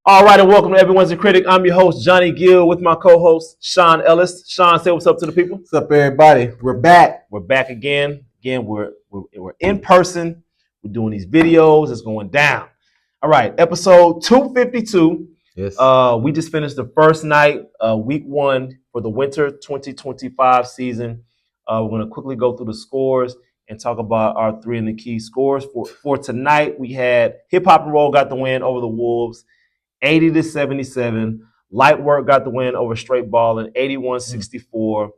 All right, and welcome to Everyone's a Critic. I'm your host, Johnny Gill, with my co-host, Sean Ellis. Sean, say what's up to the people. What's up, everybody? We're back. We're back again. We're in person. We're doing these videos. It's going down. All right, episode 252. Yes. We just finished the first night, week one for the winter 2025 season. We're going to quickly go through the scores and talk about our three in the key scores. For tonight, we had Hip Hop and Roll got the win over the Wolves, 80-77. Light Work got the win over Straight Ballin', 81-64.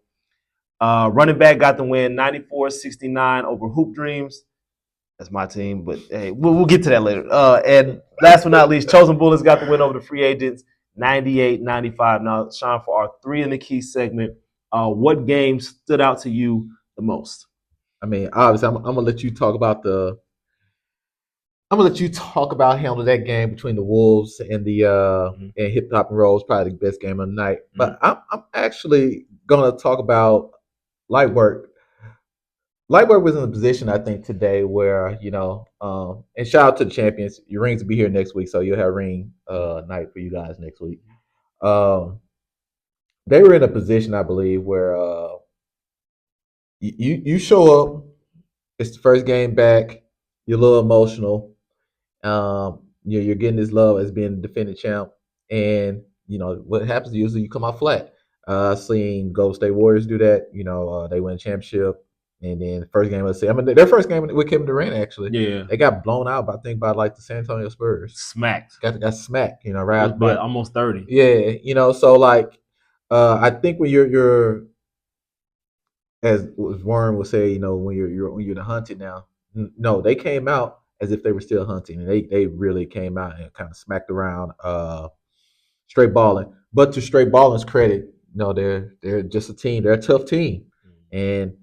Running Back got the win, 94-69 over Hoop Dreams. That's my team, but hey, we'll get to that later. And last but not least, Chosen Bullets got the win over the Free Agents, 98-95. Now, Sean, for our three in the key segment, what game stood out to you the most? I mean, obviously, I'm gonna let you talk about handle that game between the Wolves and the and Hip Hop and Roll is probably the best game of the night. But I'm actually gonna talk about Light Work. Light Work was in a position, I think, today where, and shout out to the champions. Your rings will be here next week, so you'll have ring night for you guys next week. They were in a position, I believe, where you show up, it's the first game back, you're a little emotional. You're getting this love as being the defending champ, and what happens usually you come out flat. Seeing Golden State Warriors do that, they win a championship, and then the first game, their first game with Kevin Durant, actually, they got blown out by like the San Antonio Spurs, got smacked, right by almost 30. Yeah, so like, I think when you're as Warren would say, when you're the hunted now. No, they came out as if they were still hunting, and they really came out and kind of smacked around Straight Ballin'. But to Straight Ballin's credit, they're just a team. They're a tough team, and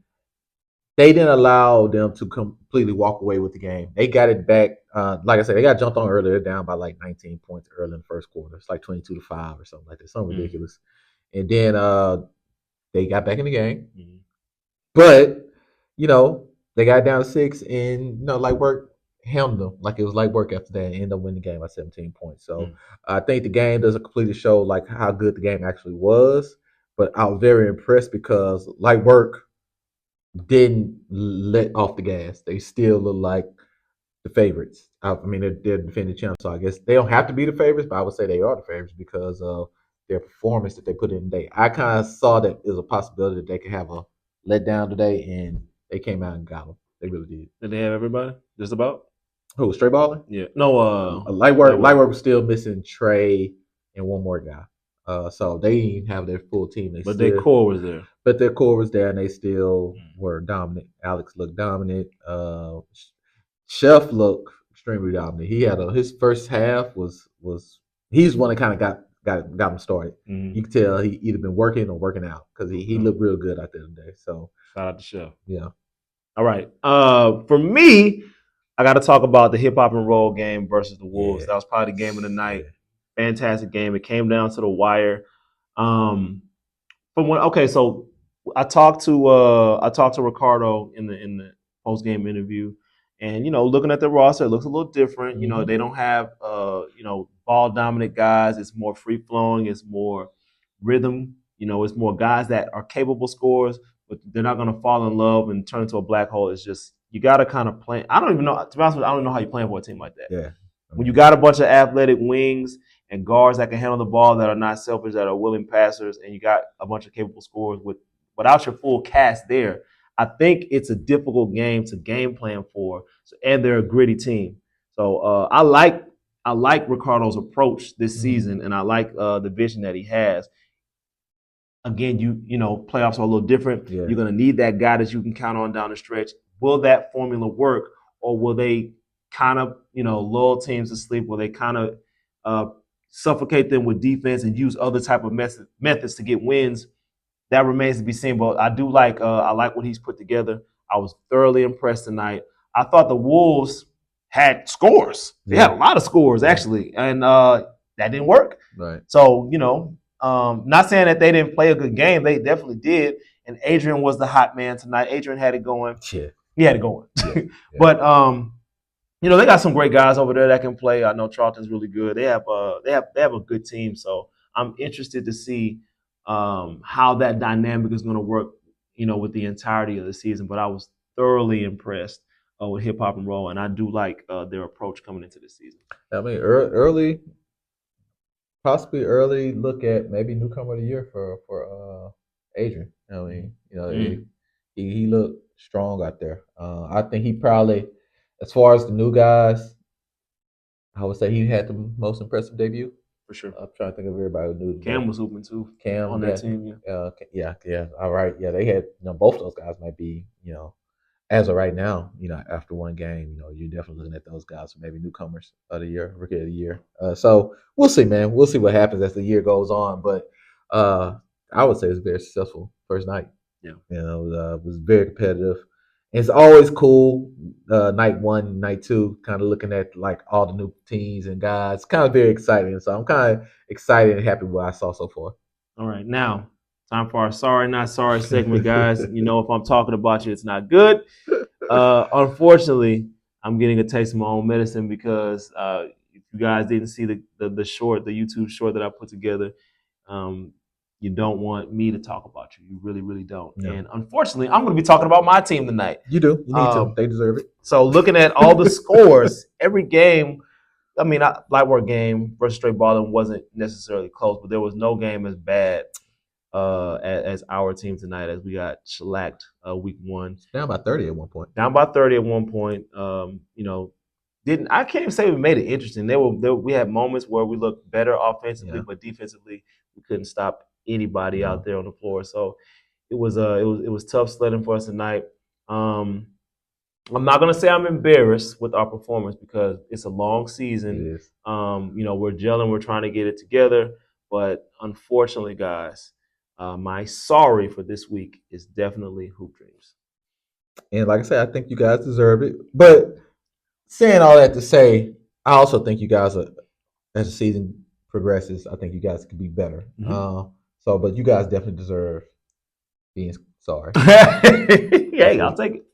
they didn't allow them to completely walk away with the game. They got it back. Like I said, they got jumped on earlier. They're down by like 19 points early in the first quarter. It's like 22-5 or something like that. Something ridiculous. And then they got back in the game. But, they got down to 6, and, Light Work handled them like it was Light Work after that, and ended up winning the game by 17 points. So I think the game doesn't completely show like how good the game actually was, but I was very impressed because Light Work didn't let off the gas. They still look like the favorites. I mean, they're defending champs, so I guess they don't have to be the favorites, but I would say they are the favorites because of their performance that they put in today. I kind of saw that as a possibility that they could have a letdown today, and they came out and got them. They really did. Did they have everybody? Just about? Who, Straight Ballin'? Yeah. No, Light Work was still missing Trey and one more guy. So they didn't have their full team. Their core was there. But their core was there, and they still were dominant. Alex looked dominant. Chef looked extremely dominant. He had his first half was he's one that kind of got him started. You could tell he either been working or working out because he looked real good out there today. So shout out to Chef. Yeah. All right. For me, I got to talk about the Hip Hop and Roll game versus the Wolves. That was probably the game of the night. Fantastic game. It came down to the wire. So I talked to Ricardo in the post game interview, and looking at the roster, it looks a little different. They don't have ball dominant guys. It's more free flowing. It's more rhythm. It's more guys that are capable scorers, but they're not going to fall in love and turn into a black hole. It's just you got to kind of play. I don't even know. To be honest with you, I don't know how you play for a team like that. Yeah. When you got a bunch of athletic wings and guards that can handle the ball, that are not selfish, that are willing passers, and you got a bunch of capable scorers without your full cast there, I think it's a difficult game to game plan for. And they're a gritty team. So I like Ricardo's approach this season, and I like the vision that he has. Again, playoffs are a little different. Yeah. You're going to need that guy that you can count on down the stretch. Will that formula work, or will they kind of, lull teams to sleep? Will they kind of suffocate them with defense and use other type of methods to get wins? That remains to be seen. But I do like what he's put together. I was thoroughly impressed tonight. I thought the Wolves had scores. They had a lot of scores actually, and that didn't work. Right. So not saying that they didn't play a good game. They definitely did. And Adrian was the hot man tonight. Adrian had it going. Yeah. He had it going. Yeah. But they got some great guys over there that can play. I know Charlton's really good. They have a good team. So I'm interested to see how that dynamic is going to work. With the entirety of the season. But I was thoroughly impressed with hip hop and roll, and I do like their approach coming into this season. I mean, early, possibly early look at maybe newcomer of the year for Adrian. I mean, he looked strong out there. I think he probably, as far as the new guys, I would say he had the most impressive debut. For sure. I'm trying to think of everybody who knew. Cam was hooping too. Cam on that team. Yeah. All right. Yeah, they had both those guys might be as of right now, after one game, you're definitely looking at those guys, maybe newcomers of the year, rookie of the year. So we'll see, man. We'll see what happens as the year goes on. But I would say it's a very successful first night. Yeah. It was very competitive. It's always cool, night one, night two, kind of looking at like all the new teams and guys. It's kind of very exciting. So I'm kind of excited and happy with what I saw so far. All right. Now, time for our sorry, not sorry segment, guys. If I'm talking about you, it's not good. Unfortunately, I'm getting a taste of my own medicine because if you guys didn't see the short, the YouTube short that I put together, you don't want me to talk about you. You really, really don't. Yeah. And unfortunately, I'm going to be talking about my team tonight. You do. You need to. They deserve it. So looking at all the scores, every game, Lightwork game versus Straight Ballin wasn't necessarily close, but there was no game as bad as our team tonight as we got shellacked week one. Down by 30 at one point. I can't even say we made it interesting. We had moments where we looked better offensively, but defensively we couldn't stop anybody out there on the floor. So it was tough sledding for us tonight. I'm not gonna say I'm embarrassed with our performance because it's a long season. It is. We're gelling, we're trying to get it together, but unfortunately, guys, my sorry for this week is definitely Hoop Dreams. And like I said, I think you guys deserve it. But saying all that to say, I also think you guys as the season progresses, I think you guys could be better. Mm-hmm. But you guys definitely deserve being sorry. Hey, I'll take it.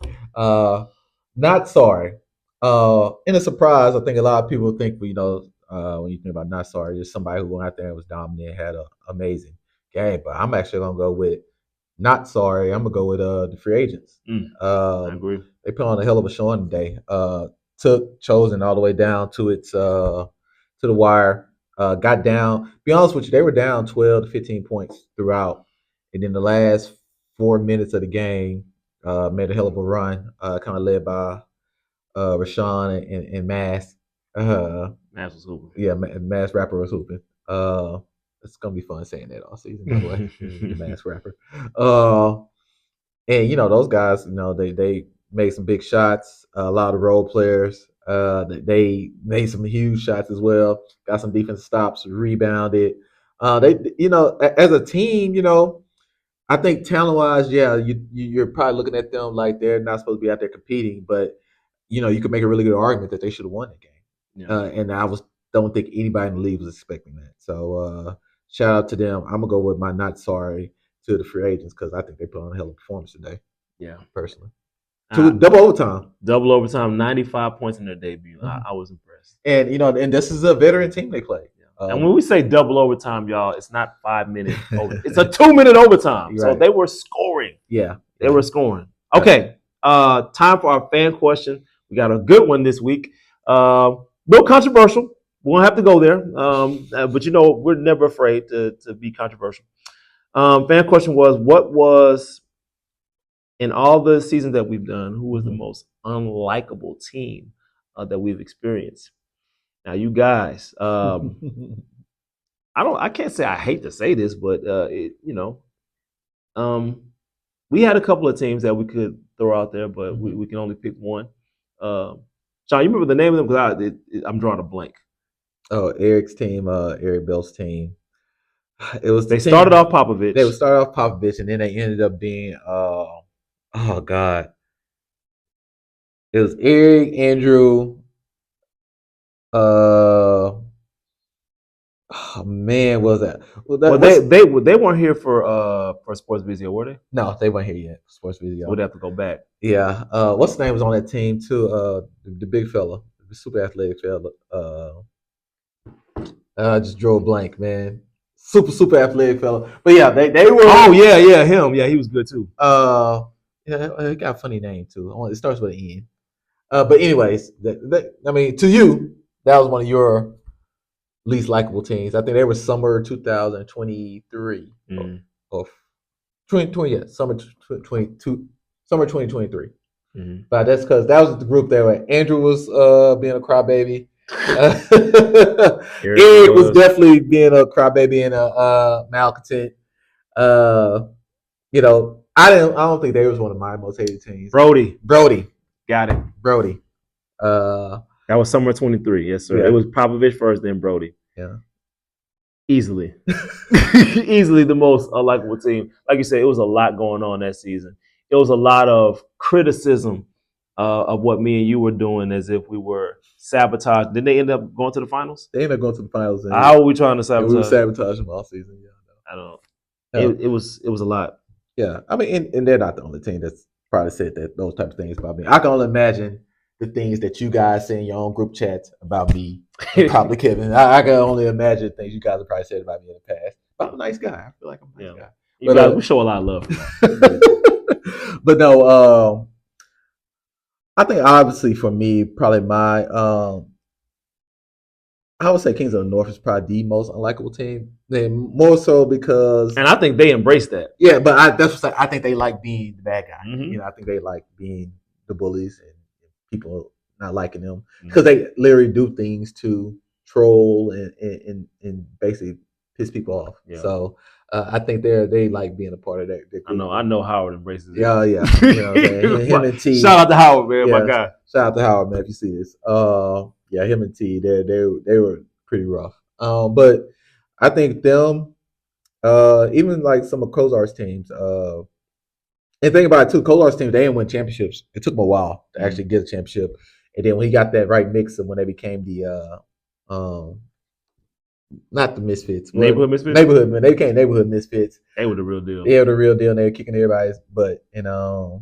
Not sorry. In a surprise, I think a lot of people think, when you think about not sorry, just somebody who went out there and was dominant, had an amazing game. But I'm actually going to go with not sorry. I'm going to go with the free agents. I agree. They put on a hell of a showing today. Took Chosen all the way down to the wire. Got down. Be honest with you, they were down 12 to 15 points throughout, and in the last 4 minutes of the game, made a hell of a run. Kind of led by Rashawn and Mass. Mass was hooping. Yeah, Mass Rapper was hooping. It's gonna be fun saying that all season. By the way, the Mass Rapper. And those guys, they made some big shots. A lot of role players. They made some huge shots as well. Got some defensive stops, rebounded. As a team, I think talent-wise, you're probably looking at them like they're not supposed to be out there competing, but you could make a really good argument that they should have won the game. Yeah. And I don't think anybody in the league was expecting that. So shout out to them. I'm gonna go with my not sorry to the free agents because I think they put on a hell of a performance today. Yeah, personally. Double overtime, 95 points in their debut. I was impressed. And and this is a veteran team they play. And when we say double overtime, y'all, it's not 5 minutes. It's a 2-minute overtime. Right. So they were scoring. Yeah, they were scoring. Okay, time for our fan question. We got a good one this week. No controversial. We won't have to go there. But we're never afraid to be controversial. Fan question was, what was, in all the seasons that we've done, who was the most unlikable team that we've experienced? Now, you guys, I can't say I hate to say this, but we had a couple of teams that we could throw out there, but we can only pick one. Sean, you remember the name of them? Because I'm drawing a blank. Oh, Eric's team, Eric Bell's team. They started off Popovich. They would start off Popovich, and then they ended up being oh God, it was Eric, Andrew. Oh man, what was that? Well, they weren't here for Sports Video, were they? No, they weren't here yet. Sports Video. We'd have to go back. Yeah. What's the name was on that team too? The big fella, super athletic fella. I just drew a blank, man. Super athletic fella. But yeah, they were. Oh yeah, him. Yeah, he was good too. Yeah, he got a funny name too. It starts with an N. But anyways, I mean, to you, that was one of your least likable teams. I think they were summer 2023 or 2020. Yeah, summer 2022, summer 2023. Mm-hmm. But that's because that was the group there where Andrew was being a crybaby. Eric was definitely being a crybaby and a malcontent. I don't think they was one of my most hated teams. Brody. Got it. Brody. That was summer 23. Yes, sir. Yeah. It was Popovich first, then Brody. Yeah. Easily. Easily the most unlikable team. Like you said, it was a lot going on that season. It was a lot of criticism of what me and you were doing as if we were sabotaged. Didn't they end up going to the finals? They ended up going to the finals. How were we trying to sabotage? We were sabotaging them all season. Yeah, I don't know. It was a lot. Yeah. I mean, and they're not the only team that's probably said those type of things about me. I can only imagine the things that you guys say in your own group chats about me, probably Kevin. I can only imagine things you guys have probably said about me in the past. But I'm a nice guy. I feel like I'm a nice guy. But we show a lot of love. But no, I think obviously for me, probably my I would say Kings of the North is probably the most unlikable team. Then more so because, and I think they embrace that. Yeah, but I think they like being the bad guy. Mm-hmm. I think they like being the bullies and people not liking them because they literally do things to troll and basically piss people off. Yeah. So I think they like being a part of that. I know Howard embraces it. Yeah. Him and T. Shout out to Howard, man, my guy. Shout out to Howard, man, if you see this. Him and T, they were pretty rough. But I think them, even like some of Kozar's teams, and think about it too, Kolar's team, they didn't win championships. It took them a while to actually get a championship. And then when he got that right mix of when they became the not the Misfits. Neighborhood Misfits? Neighborhood, man. They became Neighborhood Misfits. They were the real deal. They were the real deal, and they were kicking everybody's butt. So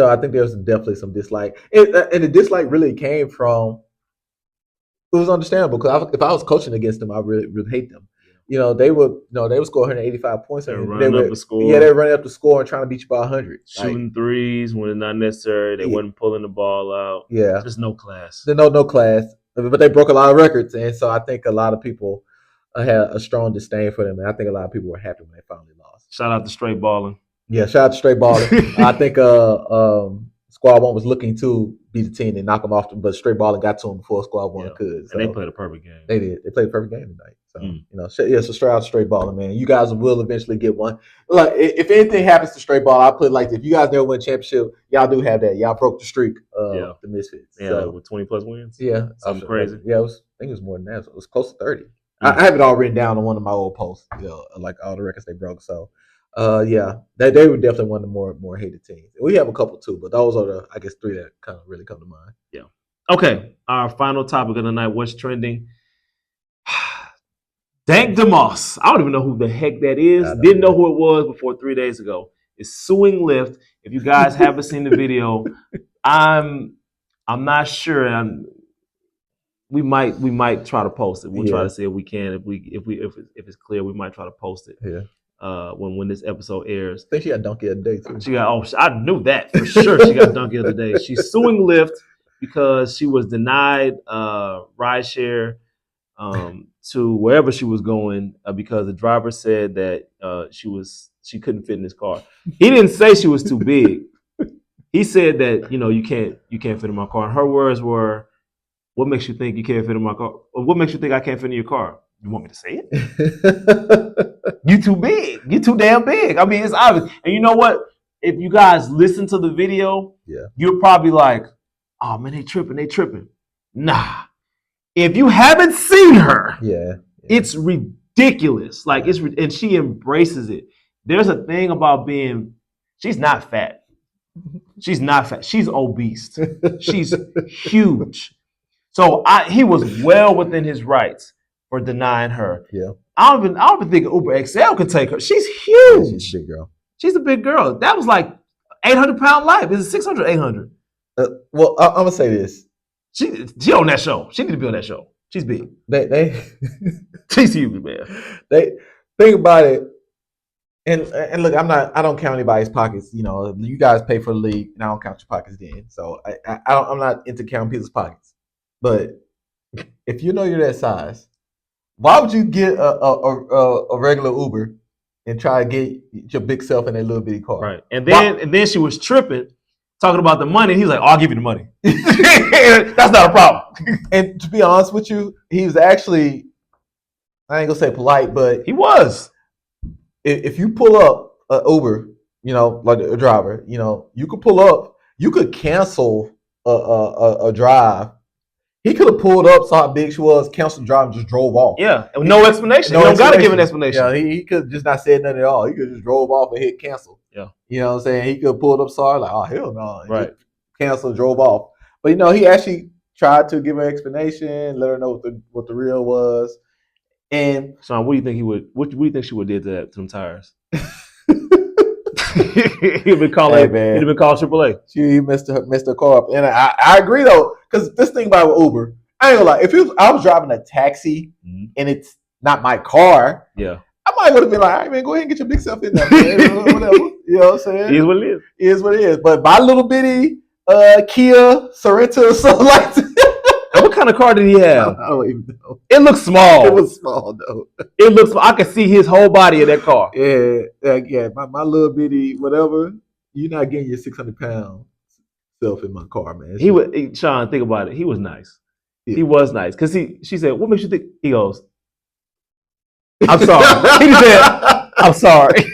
I think there was definitely some dislike. And the dislike really came from, it was understandable because if I was coaching against them, I really hate them. They would score 185 points. They were running up the score. Yeah, they were running up the score and trying to beat you by 100. Shooting threes when it's not necessary. They wasn't pulling the ball out. Yeah. Just no class. No class. But they broke a lot of records. And so I think a lot of people had a strong disdain for them. And I think a lot of people were happy when they finally lost. Shout out to Straight Balling. Yeah, shout out to Straight Balling. I think Squad 1 was looking to beat the team and knock them off, but Straight Balling got to them before Squad 1 could. So. And they played a perfect game. They did. They played a perfect game tonight. So, so straight out to Straight Balling, man. You guys will eventually get one. Like, if anything happens to Straight Ball, I'll put it like this. If you guys never win a championship, y'all do have that. Y'all broke the streak of the Misfits. Yeah, so, with 20-plus wins? Yeah. Something crazy. Yeah, I think it was more than that. It was close to 30. I have it all written down on one of my old posts, like all the records they broke. So, they were definitely one of the more hated teams. We have a couple too, but those are the, I guess, three that kind of really come to mind. Yeah. Okay, our final topic of the night, what's trending? Dank DeMoss. I don't even know who the heck that is. Didn't know who it was before 3 days ago. Is suing Lyft. If you guys haven't seen the video, I'm not sure. We might try to post it. We'll try to see if we can. If it's clear, we might try to post it. Yeah. When this episode airs. I think she got donkey of the day too. I knew that for sure. She got donkey of the day. She's suing Lyft because she was denied rideshare to wherever she was going because the driver said that she couldn't fit in his car. He didn't say she was too big. He said that you can't fit in my car. And her words were, "What makes you think you can't fit in my car? Or what makes you think I can't fit in your car? You want me to say it? You too big. You too damn big. I mean, it's obvious." And you know what? If you guys listen to the video, you're probably like, "Oh man, they tripping." Nah. If you haven't seen her, it's ridiculous. Like and she embraces it. There's a thing about she's not fat. She's not fat. She's obese. She's huge. So he was well within his rights for denying her. Yeah. I don't even think Uber XL could take her. She's huge. She's a big girl. She's a big girl. That was like 800-pound life. Is it 600, 800? Well, I'm gonna say this. She on that show. She need to be on that show. She's big. They She's huge, man. they think about it. And look, I don't count anybody's pockets. You know, you guys pay for the league, and I don't count your pockets then. So I'm not into counting people's pockets. But if you know you're that size, why would you get a regular Uber and try to get your big self in that little bitty car? Right. And then she was tripping, talking about the money. He's like, "Oh, I'll give you the money." That's not a problem. And to be honest with you, he was actually, I ain't gonna say polite, but He was. if you pull up an Uber, you know, like a driver, you know, you could pull up, you could cancel a drive. He could have pulled up, saw how big she was, canceled the drive, and just drove off. Yeah, and no explanation. You don't got to give an explanation. Yeah, he could just not said nothing at all. He could just drove off and hit cancel. Yeah. You know what I'm saying? He could have pulled up, sorry, like, oh, hell no. Right. Canceled, drove off. But, you know, he actually tried to give her an explanation, let her know what the real was. And Sean, what do you think he would? What do you think she would have did to them tires? He'd been calling. Hey, man. He'd been calling AAA. She messed her car up, and I agree though, because this thing about Uber, I ain't gonna lie. If I was driving a taxi and it's not my car, yeah, I might would have been like, "All right, man, go ahead and get your big self in there, man. Whatever." You know what I'm saying? It is what it is. It is what it is. But my little bitty Kia Sorento or something like that. What kind of car did he have? I don't even know. It looks small. It was small though. It looks. I can see his whole body in that car. Yeah. My little bitty whatever. You're not getting your 600-pound self in my car, man. Sean, think about it. He was nice. Yeah. He was nice because she said, "What makes you think?" He goes, "I'm sorry." He said, "I'm sorry."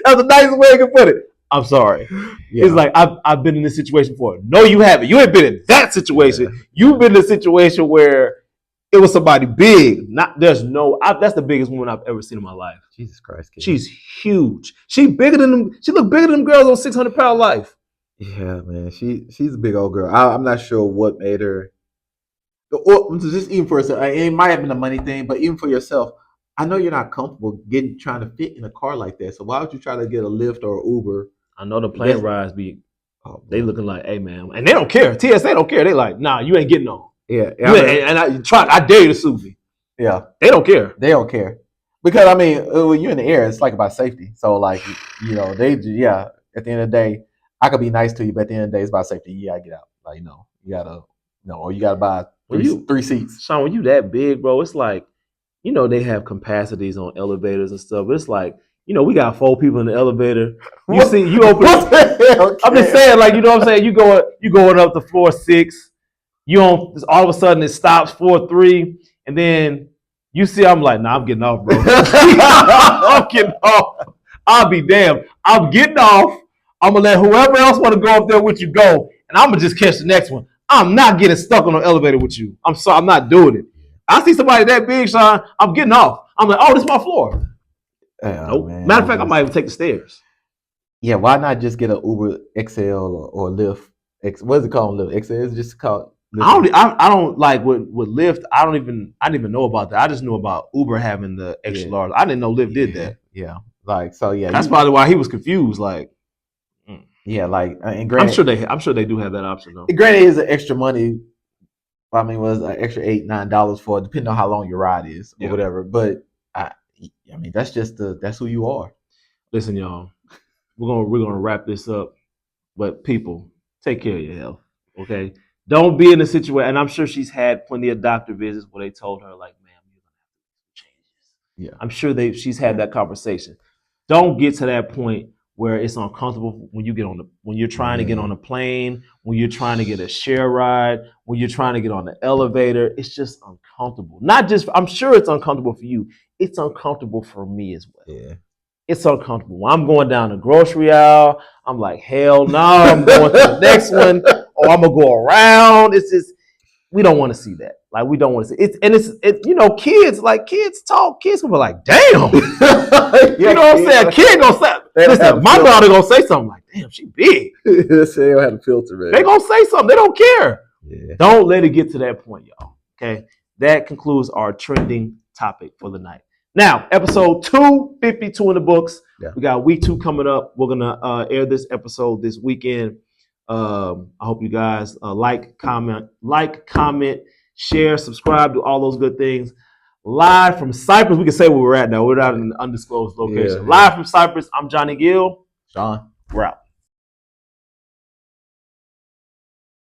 That's the nicest way I can put it. I'm sorry. Yeah. It's like I've been in this situation before. No, you haven't. You ain't been in that situation. Yeah. You've been in a situation where it was somebody big. That's the biggest woman I've ever seen in my life. Jesus Christ, kid. She's huge. She bigger than them. She look bigger than them girls on 600-pound life. Yeah, man. She's a big old girl. I'm not sure what made her. Or just even for herself, it might have been a money thing, but even for yourself, I know you're not comfortable trying to fit in a car like that. So why would you try to get a Lyft or Uber? I know the plane rides they looking like, hey man, and they don't care. TSA don't care. They like, nah, you ain't getting on. Yeah, I dare you to sue me. Yeah, they don't care. They don't care because I mean, when you're in the air, it's like about safety. So like, you know, at the end of the day, I could be nice to you, but at the end of the day, it's about safety. You gotta get out. Like, you gotta, or you gotta buy three seats. Sean, when you that big, bro, it's like, they have capacities on elevators and stuff. But it's like, we got 4 people in the elevator. You open. I'm just saying, like, you know what I'm saying? You going up to floor 6. All of a sudden it stops floor 3, and then you see, I'm like, nah, I'm getting off, bro. I'm getting off. I'll be damned. I'm getting off. I'm gonna let whoever else want to go up there with you go, and I'm gonna just catch the next one. I'm not getting stuck on the elevator with you. I'm sorry, I'm not doing it. I see somebody that big, Sean, I'm getting off. I'm like, oh, this is my floor. Nope. Man, matter of fact, I might even take the stairs. Yeah, why not just get an Uber XL or Lyft? What is it called? Lyft XL? It's just called. Lyft. I don't like with Lyft. I didn't even know about that. I just knew about Uber having the extra large. I didn't know Lyft did that. Yeah, like so. Yeah, that's probably why he was confused. Like, yeah, like and granted, I'm sure they do have that option though. Granted, is an extra money. I mean, was an extra $8-9 for depending on how long your ride is or whatever. But I mean, that's who you are. Listen, y'all, we're gonna wrap this up. But people, take care of your health, okay? Don't be in a situation, and I'm sure she's had plenty of doctor visits where they told her, like, ma'am, you're gonna have to change this. Yeah, I'm sure she's had that conversation. Don't get to that point where it's uncomfortable when you're trying to get on a plane, when you're trying to get a share ride, when you're trying to get on the elevator. It's just uncomfortable. I'm sure it's uncomfortable for you. It's uncomfortable for me as well. Yeah. It's uncomfortable. When I'm going down the grocery aisle, I'm like, hell no, I'm going to the next one, or I'm going to go around. It's just, we don't want to see that. Like, we don't want to see it. And kids talk. Kids will be like, damn. You know what I'm saying? A kid going to say, listen, my daughter going to say something like, damn, she big. They don't have a filter, man. They going to say something. They don't care. Yeah. Don't let it get to that point, y'all. Okay? That concludes our trending topic for the night. Now, episode 252 in the books. Yeah. We got week 2 coming up. We're going to air this episode this weekend. I hope you guys like, comment, share, subscribe, do all those good things. Live from Cyprus, we can say where we're at now. We're not in an undisclosed location. Yeah. Live from Cyprus, I'm Johnny Gill. Sean. We're out.